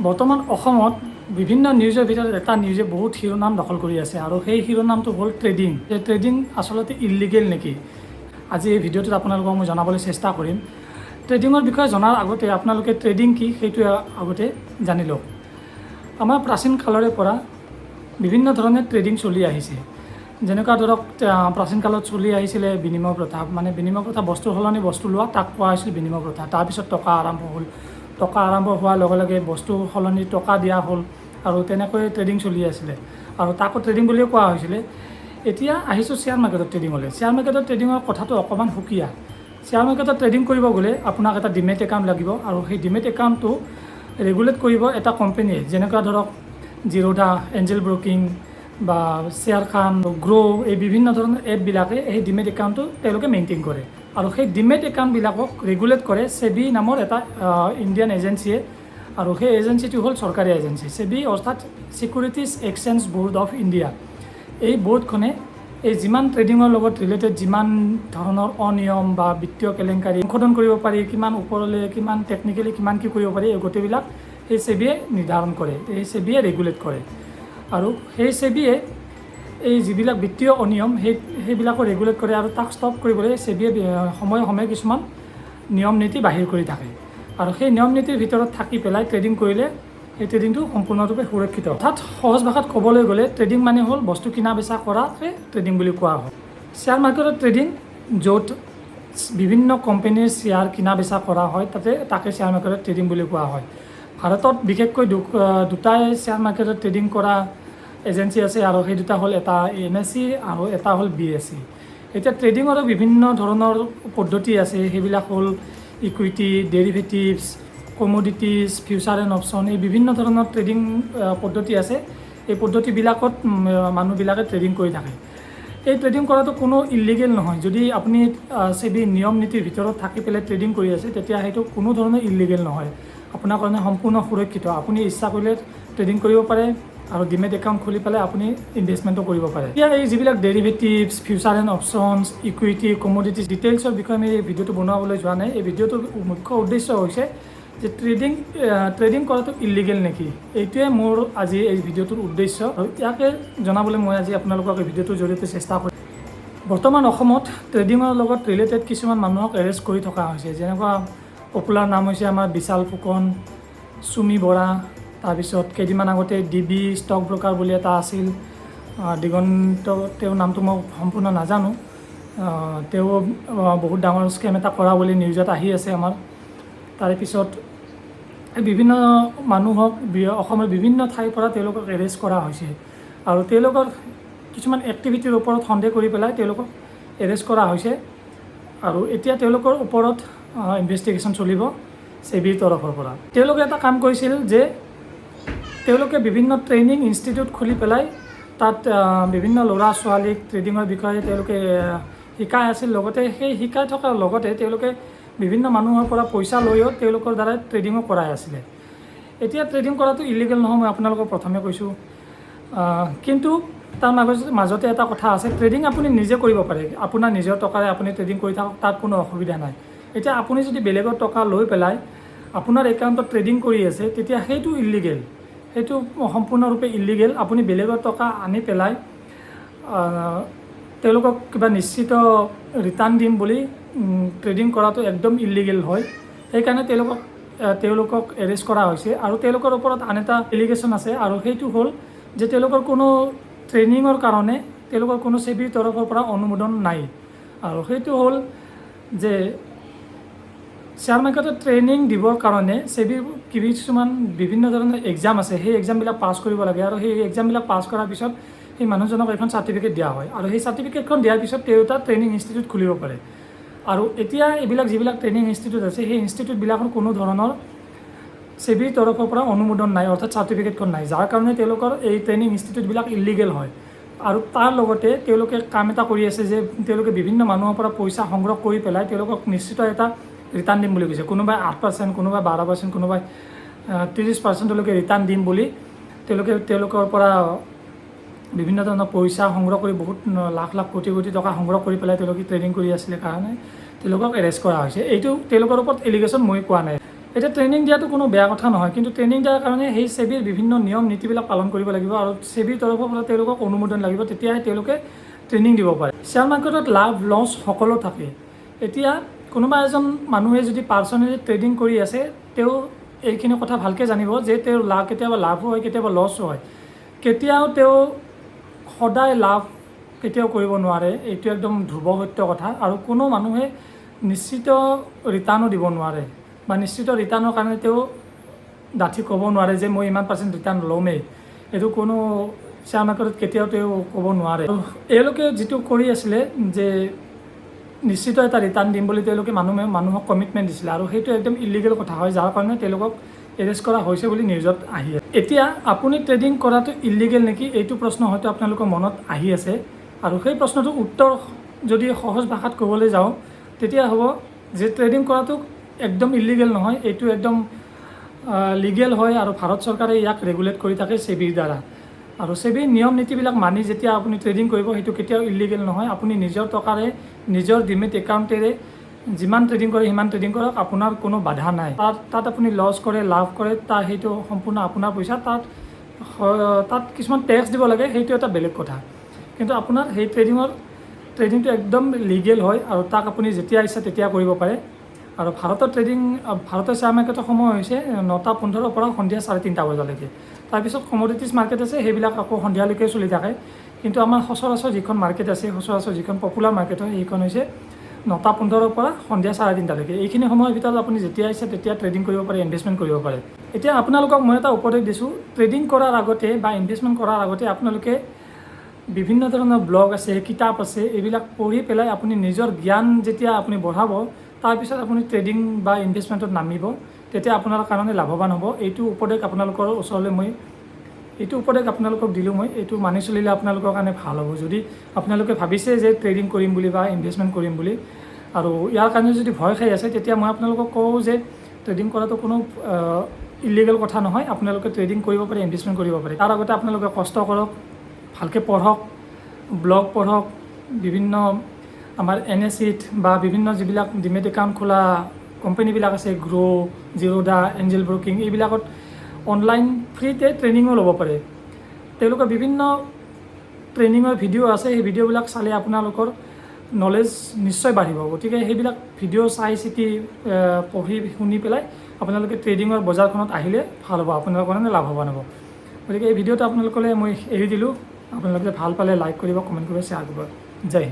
বৰ্তমান অসমত বিভিন্ন নিউজৰ ভিতৰত এটা নিউজে বহুত শিৰোনাম দখল কৰি আছে আৰু সেই শিৰোনামটো হ'ল ট্ৰেডিং। এই ট্ৰেডিং আচলতে ইলিগেল নেকি? আজি এই ভিডিঅ'টোত আপোনালোকক মই জনাবলৈ চেষ্টা কৰিম। ট্ৰেডিঙৰ বিষয়ে জনাৰ আগতে আপোনালোকে ট্ৰেডিং কি সেইটো আগতে জানি লওক। আমাৰ প্ৰাচীন কালৰে পৰা বিভিন্ন ধৰণে ট্ৰেডিং চলি আহিছে। যেনেকুৱা ধৰক প্ৰাচীন কালত চলি আহিছিলে বিনিময় প্ৰথা, মানে বিনিময় প্ৰথা বস্তুৰ সলনি বস্তু লোৱা, তাক কোৱা হৈছিল বিনিময় প্ৰথা। তাৰপিছত টকা আৰম্ভ হ'ল। টকা আৰম্ভ হোৱাৰ লগে লগে বস্তু সলনি টকা দিয়া হ'ল আৰু তেনেকৈ ট্ৰেডিং চলি আছিলে আৰু তাকো ট্ৰেডিং বুলিয়ে কোৱা হৈছিলে। এতিয়া আহিছোঁ শ্বেয়াৰ মাৰ্কেটত ট্ৰেডিঙলৈ। শ্বেয়াৰ মাৰ্কেটত ট্ৰেডিঙৰ কথাটো অকণমান সুকীয়া। শ্বেয়াৰ মাৰ্কেটত ট্ৰেডিং কৰিব গ'লে আপোনাক এটা ডিমেট একাউণ্ট লাগিব আৰু সেই ডিমেট একাউণ্টটো ৰেগুলেট কৰিব এটা কোম্পানীয়ে, যেনেকুৱা ধৰক জিৰ'দা, এঞ্জেল ব্ৰকিং বা শ্বেয়াৰ খান, গ্ৰ' এই বিভিন্ন ধৰণৰ এপবিলাকে সেই ডিমেট একাউণ্টটো তেওঁলোকে মেইনটেইন কৰে আৰু সেই ডিমেট একাউণ্টবিলাকক ৰেগুলেট কৰে সেবি নামৰ এটা ইণ্ডিয়ান এজেঞ্চিয়ে। আৰু সেই এজেঞ্চিটো হ'ল চৰকাৰী এজেঞ্চি। সেবি অৰ্থাৎ securities exchange board of India. এই ব'ৰ্ডখনে এই যিমান ট্ৰেডিঙৰ লগত ৰিলেটেড যিমান ধৰণৰ অনিয়ম বা বিত্তীয় কেলেংকাৰী সংশোধন কৰিব পাৰি, কিমান ওপৰলৈ, কিমান টেকনিকেলি কিমান কি কৰিব পাৰি, এই গোটেইবিলাক সেই সেবিয়ে নিৰ্ধাৰণ কৰে, এই সেবিয়ে ৰেগুলেট কৰে। আৰু সেই সেবিয়ে এই যিবিলাক বিত্তীয় অনিয়ম সেইবিলাকো ৰেগুলেট কৰে আৰু তাক ষ্টপ কৰিবলৈ সেবিয়ে সময়ে সময়ে কিছুমান নিয়ম নীতি বাহিৰ কৰি থাকে। আৰু সেই নিয়ম নীতিৰ ভিতৰত থাকি পেলাই ট্ৰেডিং কৰিলে সেই ট্ৰেডিংটো সম্পূৰ্ণৰূপে সুৰক্ষিত। অৰ্থাৎ সহজ ভাষাত ক'বলৈ গ'লে ট্ৰেডিং মানে হ'ল বস্তু কিনা বেচা কৰাকে ট্ৰেডিং বুলি কোৱা হয়। শ্বেয়াৰ মাৰ্কেটত ট্ৰেডিং য'ত বিভিন্ন কোম্পানীৰ শ্বেয়াৰ কিনা বেচা কৰা হয় তাকে শ্বেয়াৰ মাৰ্কেটত ট্ৰেডিং বুলি কোৱা হয়। ভাৰতত বিশেষকৈ দুটাই শ্বেয়াৰ মাৰ্কেটত ট্ৰেডিং কৰা এজেঞ্চি আছে আৰু সেই দুটা হ'ল এটা NSE আৰু এটা হ'ল BSE। এতিয়া ট্ৰেডিঙৰো বিভিন্ন ধৰণৰ পদ্ধতি আছে। সেইবিলাক হ'ল equity, derivatives, commodities, future and option, এই বিভিন্ন ধৰণৰ ট্ৰেডিং পদ্ধতি আছে। এই পদ্ধতিবিলাকত মানুহবিলাকে ট্ৰেডিং কৰি থাকে। এই ট্ৰেডিং কৰাটো কোনো ইলিগেল নহয়। যদি আপুনি সেবি নিয়ম নীতিৰ ভিতৰত থাকি পেলাই ট্ৰেডিং কৰি আছে তেতিয়া সেইটো কোনো ধৰণৰ ইলিগেল নহয়, আপোনাৰ কাৰণে সম্পূৰ্ণ সুৰক্ষিত। আপুনি ইচ্ছা কৰিলে ট্ৰেডিং কৰিব পাৰে আৰু ডিমেট একাউণ্ট খুলি পেলাই আপুনি ইনভেষ্টমেণ্টো কৰিব পাৰে। এতিয়া এই যিবিলাক derivatives, futures and options, equity, commodities ডিটেইলছৰ বিষয়ে আমি এই ভিডিঅ'টো বনাবলৈ যোৱা নাই। এই ভিডিঅ'টোৰ মুখ্য উদ্দেশ্য হৈছে যে ট্ৰেডিং কৰাটো ইলিগেল নেকি, এইটোৱে মোৰ আজি এই ভিডিঅ'টোৰ উদ্দেশ্য আৰু ইয়াকে জনাবলৈ মই আজি আপোনালোকক এই ভিডিঅ'টোৰ জৰিয়তে চেষ্টা কৰিম। বৰ্তমান অসমত ট্ৰেডিঙৰ লগত ৰিলেটেড কিছুমান মানুহক এৰেষ্ট কৰি থকা হৈছে। যেনেকুৱা পপুলাৰ নাম হৈছে আমাৰ বিশাল ফুকন, চুমি বৰা, তাৰপিছত কেইদিনমান আগতে DB ষ্টক ব্ৰকাৰ বুলি এটা আছিল, দিগন্ত, তেওঁৰ নামটো মই সম্পূৰ্ণ নাজানো। তেওঁ বহুত ডাঙৰ স্কেম এটা কৰা বুলি নিউজত আহি আছে আমাৰ। তাৰে পিছত বিভিন্ন মানুহক অসমৰ বিভিন্ন ঠাইৰ পৰা তেওঁলোকক এৰেষ্ট কৰা হৈছে আৰু তেওঁলোকৰ কিছুমান এক্টিভিটিৰ ওপৰত সন্দেহ কৰি পেলাই তেওঁলোকক এৰেষ্ট কৰা হৈছে আৰু এতিয়া তেওঁলোকৰ ওপৰত ইনভেষ্টিগেশ্যন চলিব সেবিৰ তৰফৰ পৰা। তেওঁলোকে এটা কাম কৰিছিল যে তেওঁলোকে বিভিন্ন ট্ৰেইনিং ইনষ্টিটিউট খুলি পেলাই তাত বিভিন্ন ল'ৰা ছোৱালীক ট্ৰেডিঙৰ বিষয়ে তেওঁলোকে শিকাই আছিল। লগতে সেই শিকাই থকাৰ লগতে তেওঁলোকে বিভিন্ন মানুহৰ পৰা পইচা লৈও তেওঁলোকৰ দ্বাৰা ট্ৰেডিঙো কৰাই আছিলে। এতিয়া ট্ৰেডিং কৰাটো ইলিগেল নহয়, মই আপোনালোকক প্ৰথমে কৈছোঁ, কিন্তু তাৰ মাজতে এটা কথা আছে। ট্ৰেডিং আপুনি নিজে কৰিব পাৰে, আপোনাৰ নিজৰ টকাৰে আপুনি ট্ৰেডিং কৰি থাকক, তাত কোনো অসুবিধা নাই। এতিয়া আপুনি যদি বেলেগৰ টকা লৈ পেলাই আপোনাৰ একাউণ্টত ট্ৰেডিং কৰি আছে তেতিয়া সেইটো ইলিগেল, সেইটো সম্পূৰ্ণৰূপে ইলিগেল। আপুনি বেলেগৰ টকা আনি পেলাই তেওঁলোকক কিবা নিশ্চিত ৰিটাৰ্ণ দিম বুলি ট্ৰেডিং কৰাটো একদম ইলিগেল হয়। সেইকাৰণে তেওঁলোকক এৰেষ্ট কৰা হৈছে আৰু তেওঁলোকৰ ওপৰত আন এটা এলিগেশ্যন আছে আৰু সেইটো হ'ল যে তেওঁলোকৰ কোনো ট্ৰেইনিঙৰ কাৰণে তেওঁলোকৰ কোনো সেবিৰ তৰফৰ পৰা অনুমোদন নাই। আৰু সেইটো হ'ল যে শ্বেয়াৰ মাৰ্কেটত ট্ৰেইনিং দিবৰ কাৰণে সেবিৰ কিছুমান বিভিন্ন ধৰণৰ এক্সাম আছে। সেই এক্সামবিলাক পাছ কৰিব লাগে আৰু সেই এক্সামবিলাক পাছ কৰাৰ পিছত সেই মানুহজনক এখন চাৰ্টিফিকেট দিয়া হয় আৰু সেই চাৰ্টিফিকেটখন দিয়াৰ পিছত তেওঁ এটা ট্ৰেইনিং ইনষ্টিটিউট খুলিব পাৰে। আৰু এতিয়া এইবিলাক যিবিলাক ট্ৰেইনিং ইনষ্টিটিউট আছে সেই ইনষ্টিটিউটবিলাকৰ কোনো ধৰণৰ সেবিৰ তৰফৰ পৰা অনুমোদন নাই, অৰ্থাৎ চাৰ্টিফিকেটখন নাই, যাৰ কাৰণে তেওঁলোকৰ এই ট্ৰেইনিং ইনষ্টিটিউটবিলাক ইলিগেল হয়। আৰু তাৰ লগতে তেওঁলোকে কাম এটা কৰি আছে যে তেওঁলোকে বিভিন্ন মানুহৰ পৰা পইচা সংগ্ৰহ কৰি পেলাই তেওঁলোকক নিশ্চিত এটা ৰিটাৰ্ণ দিম বুলি কৈছে। কোনোবাই 8%, কোনোবাই 12%, কোনোবাই 30%লৈকে ৰিটাৰ্ণ দিম বুলি তেওঁলোকৰ পৰা বিভিন্ন ধৰণৰ পইচা সংগ্ৰহ কৰি বহুত লাখ লাখ কোটি কোটি টকা সংগ্ৰহ কৰি পেলাই তেওঁলোকে ট্ৰেডিং কৰি আছিলে কাৰণে তেওঁলোকক এৰেষ্ট কৰা হৈছে। এইটো তেওঁলোকৰ ওপৰত এলিগেশ্যন মই কোৱা নাই। এতিয়া ট্ৰেইনিং দিয়াটো কোনো বেয়া কথা নহয়, কিন্তু ট্ৰেইনিং দিয়াৰ কাৰণে সেই সেবিৰ বিভিন্ন নিয়ম নীতিবিলাক পালন কৰিব লাগিব আৰু সেবিৰ তৰফৰ পৰা তেওঁলোকক অনুমোদন লাগিব, তেতিয়াহে তেওঁলোকে ট্ৰেইনিং দিব পাৰে। শ্বেয়াৰ মাৰ্কেটত লাভ লছ সকলো থাকে। এতিয়া কোনোবা এজন মানুহে যদি পাৰ্চনেলি ট্ৰেডিং কৰি আছে, তেওঁ এইখিনি কথা ভালকৈ জানিব যে তেওঁৰ কেতিয়াবা লাভ হয়, কেতিয়াবা লছ হয়। কেতিয়াও তেওঁ সদায় লাভ কেতিয়াও কৰিব নোৱাৰে, এইটো একদম ধ্ৰুৱ সত্য কথা। আৰু কোনো মানুহে নিশ্চিত ৰিটাৰ্ণো দিব নোৱাৰে, বা নিশ্চিত ৰিটাৰ্ণৰ কাৰণে তেওঁ ডাঠি ক'ব নোৱাৰে যে মই ইমান % ৰিটাৰ্ণ ল'মেই। এইটো কোনো শ্বেয়াৰ মাৰ্কেটত কেতিয়াও তেওঁ ক'ব নোৱাৰে। এওঁলোকে যিটো কৰি আছিলে যে নিশ্চিত এটা ৰিটাৰ্ণ দিম বুলি তেওঁলোকে মানুহক কমিটমেণ্ট দিছিলে, আৰু সেইটো একদম ইলিগেল কথা হয়, যাৰ কাৰণে তেওঁলোকক এৰেষ্ট কৰা হৈছে বুলি নিউজত আহি আছে। এতিয়া আপুনি ট্ৰেডিং কৰাটো ইলিগেল নেকি, এইটো প্ৰশ্ন হয়তো আপোনালোকৰ মনত আহি আছে। আৰু সেই প্ৰশ্নটোৰ উত্তৰ যদি সহজ ভাষাত ক'বলৈ যাওঁ, তেতিয়া হ'ব যে ট্ৰেডিং কৰাটো একদম ইলিগেল নহয়, এইটো একদম লিগেল হয়। আৰু ভাৰত চৰকাৰে ইয়াক ৰেগুলেট কৰি থাকে সেবিৰ দ্বাৰা। আৰু সেবিৰ নিয়ম নীতিবিলাক মানি যেতিয়া আপুনি ট্ৰেডিং কৰিব, সেইটো কেতিয়াও ইলিগেল নহয়। আপুনি নিজৰ টকাৰে নিজৰ ডিমেট একাউণ্টেৰে যিমান ট্ৰেডিং কৰে সিমান ট্ৰেডিং কৰক, আপোনাৰ কোনো বাধা নাই। তাত আপুনি লছ কৰে লাভ কৰে, সেইটো সম্পূৰ্ণ আপোনাৰ পইচা। তাত কিছুমান টেক্স দিব লাগে, সেইটো এটা বেলেগ কথা। কিন্তু আপোনাৰ সেই ট্ৰেডিংটো একদম লিগেল হয়, আৰু তাক আপুনি যেতিয়া ইচ্ছা তেতিয়া কৰিব পাৰে। আৰু ভাৰতৰ শ্বেয়াৰ মাৰ্কেটৰ সময় হৈছে 9:15 পৰা সন্ধিয়া 3:30 বজালৈকে। তাৰপিছত কমোডিটিজ মাৰ্কেট আছে, সেইবিলাক আকৌ সন্ধিয়ালৈকে চলি থাকে। কিন্তু আমাৰ সচৰাচৰ যিখন মাৰ্কেট আছে, যিখন পপুলাৰ মাৰ্কেট হয়, সেইখন হৈছে 9:15 পৰা সন্ধিয়া 3:30লৈকে। এইখিনি সময়ৰ ভিতৰত আপুনি যেতিয়া ইচ্ছা তেতিয়া ট্ৰেডিং কৰিব পাৰে, ইনভেষ্টমেণ্ট কৰিব পাৰে। এতিয়া আপোনালোকক মই এটা উপদেশ দিছোঁ, ট্ৰেডিং কৰাৰ আগতে বা ইনভেষ্টমেণ্ট কৰাৰ আগতে আপোনালোকে বিভিন্ন ধৰণৰ ব্লগ আছে, কিতাপ আছে, এইবিলাক পঢ়ি পেলাই আপুনি নিজৰ জ্ঞান যেতিয়া আপুনি বঢ়াব, তাৰপিছত আপুনি ট্ৰেডিং বা ইনভেষ্টমেণ্টত নামিব, তেতিয়া আপোনাৰ কাৰণে লাভৱান হ'ব। এইটো উপদেশ আপোনালোকৰ ওচৰলৈ আপোনালোকক দিলোঁ মই। এইটো মানি চলিলে আপোনালোকৰ কাৰণে ভাল হ'ব। যদি আপোনালোকে ভাবিছে যে ট্ৰেডিং কৰিম বুলি বা ইনভেষ্টমেণ্ট কৰিম বুলি, আৰু ইয়াৰ কাৰণে যদি ভয় খাই আছে, তেতিয়া মই আপোনালোকক কওঁ যে ট্ৰেডিং কৰাটো কোনো ইলিগেল কথা নহয়। আপোনালোকে ট্ৰেডিং কৰিব পাৰে, ইনভেষ্টমেণ্ট কৰিব পাৰে। তাৰ আগতে আপোনালোকে কষ্ট কৰক, ভালকৈ পঢ়ক, ব্লগ পঢ়ক, বিভিন্ন আমাৰ NSE বা বিভিন্ন যিবিলাক ডিমেট একাউণ্ট খোলা কোম্পানীবিলাক আছে, জিৰোডা, এঞ্জেল ব্ৰকিং, এইবিলাকত অনলাইন ফ্ৰীতে ট্ৰেইনিঙো ল'ব পাৰে। তেওঁলোকৰ বিভিন্ন ট্ৰেইনিঙৰ ভিডিঅ' আছে, সেই ভিডিঅ'বিলাক চালে আপোনালোকৰ নলেজ নিশ্চয় বাঢ়িব। গতিকে সেইবিলাক ভিডিঅ' চাই চিতি পঢ়ি শুনি পেলাই আপোনালোকে ট্ৰেডিঙৰ বজাৰখনত আহিলে ভাল হ'ব, আপোনালোকৰ কাৰণে লাভৱান হ'ব। গতিকে এই ভিডিঅ'টো আপোনালোকলৈ মই এৰি দিলোঁ। আপোনালোকে ভাল পালে লাইক কৰিব, কমেণ্ট কৰিব, শ্বেয়াৰ কৰিব। জয় হিন্দ।